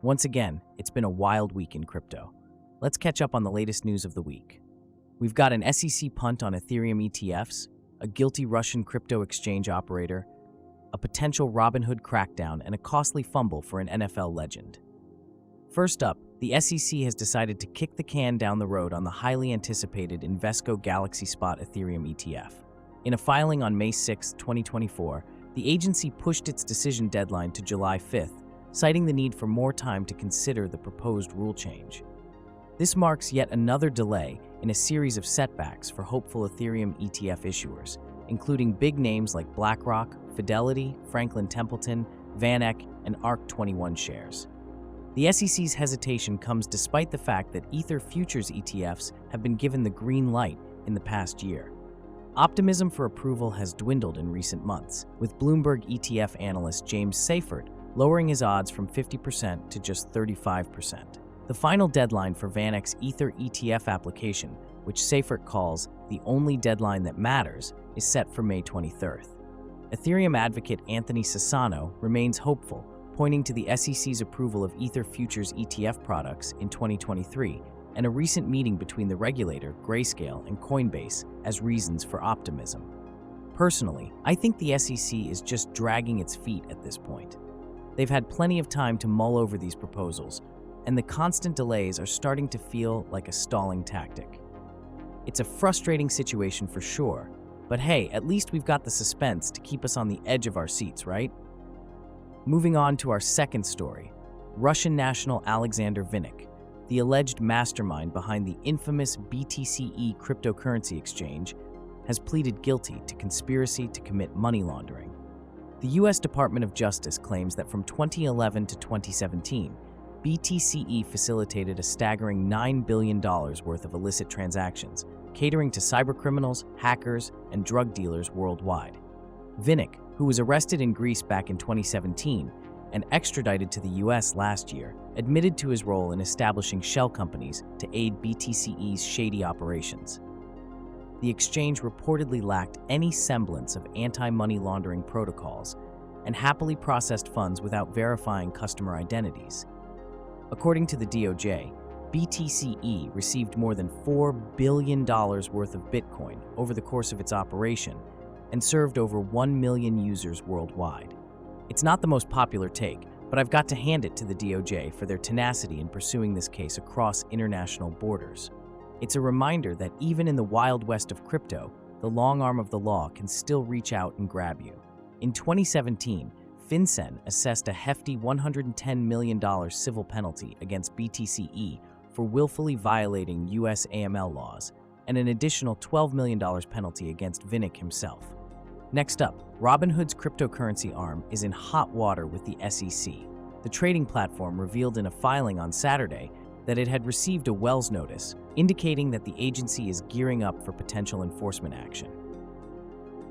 Once again, it's been a wild week in crypto. Let's catch up on the latest news of the week. We've got an SEC punt on Ethereum ETFs, a guilty Russian crypto exchange operator, a potential RobinHood crackdown, and a costly fumble for an NFL legend. First up, the SEC has decided to kick the can down the road on the highly anticipated Invesco Galaxy Spot Ethereum ETF. In a filing on May 6, 2024, the agency pushed its decision deadline to July 5th, citing the need for more time to consider the proposed rule change. This marks yet another delay in a series of setbacks for hopeful Ethereum ETF issuers, including big names like BlackRock, Fidelity, Franklin Templeton, VanEck, and ARK21 shares. The SEC's hesitation comes despite the fact that Ether futures ETFs have been given the green light in the past year. Optimism for approval has dwindled in recent months, with Bloomberg ETF analyst James Seyffert lowering his odds from 50% to just 35%. The final deadline for VanEck's Ether ETF application, which Seyffert calls the only deadline that matters, is set for May 23rd. Ethereum advocate Anthony Sassano remains hopeful, pointing to the SEC's approval of Ether futures ETF products in 2023 and a recent meeting between the regulator, Grayscale, and Coinbase as reasons for optimism. Personally, I think the SEC is just dragging its feet at this point. They've had plenty of time to mull over these proposals, and the constant delays are starting to feel like a stalling tactic. It's a frustrating situation for sure, but hey, at least we've got the suspense to keep us on the edge of our seats, right? Moving on to our second story, Russian national Alexander Vinnik, the alleged mastermind behind the infamous BTC-e cryptocurrency exchange, has pleaded guilty to conspiracy to commit money laundering. The U.S. Department of Justice claims that from 2011 to 2017, BTC-e facilitated a staggering $9 billion worth of illicit transactions, catering to cybercriminals, hackers, and drug dealers worldwide. Vinnik, who was arrested in Greece back in 2017 and extradited to the U.S. last year, admitted to his role in establishing shell companies to aid BTC-e's shady operations. The exchange reportedly lacked any semblance of anti-money laundering protocols and happily processed funds without verifying customer identities. According to the DOJ, BTC-e received more than $4 billion worth of Bitcoin over the course of its operation and served over 1 million users worldwide. It's not the most popular take, but I've got to hand it to the DOJ for their tenacity in pursuing this case across international borders. It's a reminder that even in the Wild West of crypto, the long arm of the law can still reach out and grab you. In 2017, FinCEN assessed a hefty $110 million civil penalty against BTC-e for willfully violating U.S. AML laws, and an additional $12 million penalty against Vinnik himself. Next up, RobinHood's cryptocurrency arm is in hot water with the SEC. The trading platform revealed in a filing on Saturday that it had received a Wells notice, indicating that the agency is gearing up for potential enforcement action.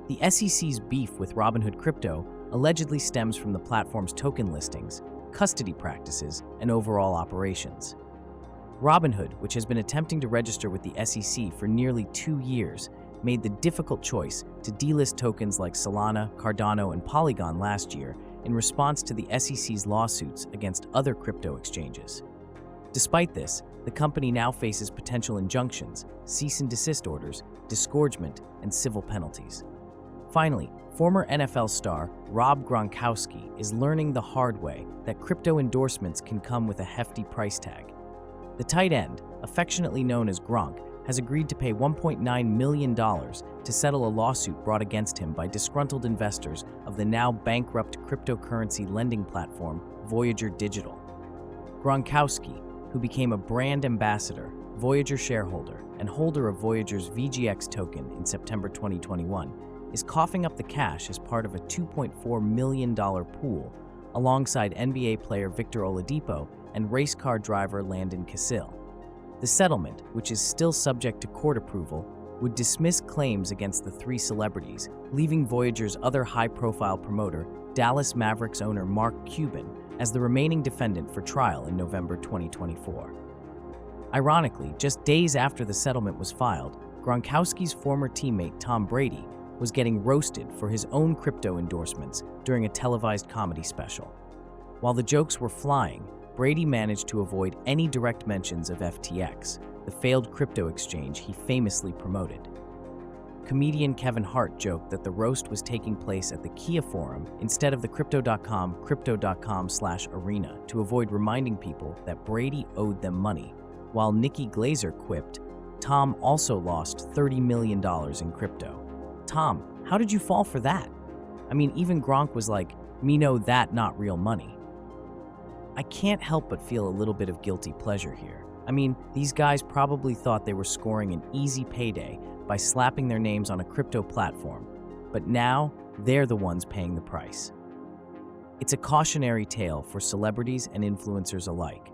The SEC's beef with Robinhood Crypto allegedly stems from the platform's token listings, custody practices, and overall operations. Robinhood, which has been attempting to register with the SEC for nearly 2 years, made the difficult choice to delist tokens like Solana, Cardano, and Polygon last year in response to the SEC's lawsuits against other crypto exchanges. Despite this, the company now faces potential injunctions, cease and desist orders, disgorgement, and civil penalties. Finally, former NFL star Rob Gronkowski is learning the hard way that crypto endorsements can come with a hefty price tag. The tight end, affectionately known as Gronk, has agreed to pay $1.9 million to settle a lawsuit brought against him by disgruntled investors of the now-bankrupt cryptocurrency lending platform Voyager Digital. Gronkowski, who became a brand ambassador, Voyager shareholder, and holder of Voyager's VGX token in September 2021, is coughing up the cash as part of a $2.4 million pool alongside NBA player Victor Oladipo and race car driver Landon Cassill. The settlement, which is still subject to court approval, would dismiss claims against the three celebrities, leaving Voyager's other high-profile promoter, Dallas Mavericks owner Mark Cuban, as the remaining defendant for trial in November 2024. Ironically, just days after the settlement was filed, Gronkowski's former teammate Tom Brady was getting roasted for his own crypto endorsements during a televised comedy special. While the jokes were flying, Brady managed to avoid any direct mentions of FTX, the failed crypto exchange he famously promoted. Comedian Kevin Hart joked that the roast was taking place at the Kia Forum instead of the crypto.com/arena to avoid reminding people that Brady owed them money, while Nikki Glazer quipped, "Tom also lost $30 million in crypto." Tom, how did you fall for that? I mean, even Gronk was like, "Me know that not real money." I can't help but feel a little bit of guilty pleasure here. I mean, these guys probably thought they were scoring an easy payday by slapping their names on a crypto platform, but now they're the ones paying the price. It's a cautionary tale for celebrities and influencers alike.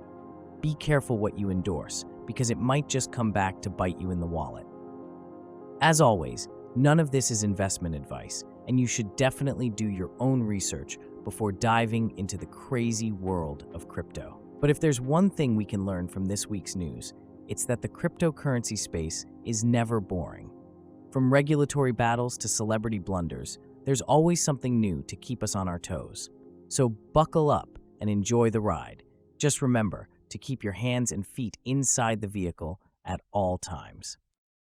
Be careful what you endorse, because it might just come back to bite you in the wallet. As always, none of this is investment advice, and you should definitely do your own research before diving into the crazy world of crypto. But if there's one thing we can learn from this week's news, it's that the cryptocurrency space is never boring. From regulatory battles to celebrity blunders, there's always something new to keep us on our toes. So buckle up and enjoy the ride. Just remember to keep your hands and feet inside the vehicle at all times.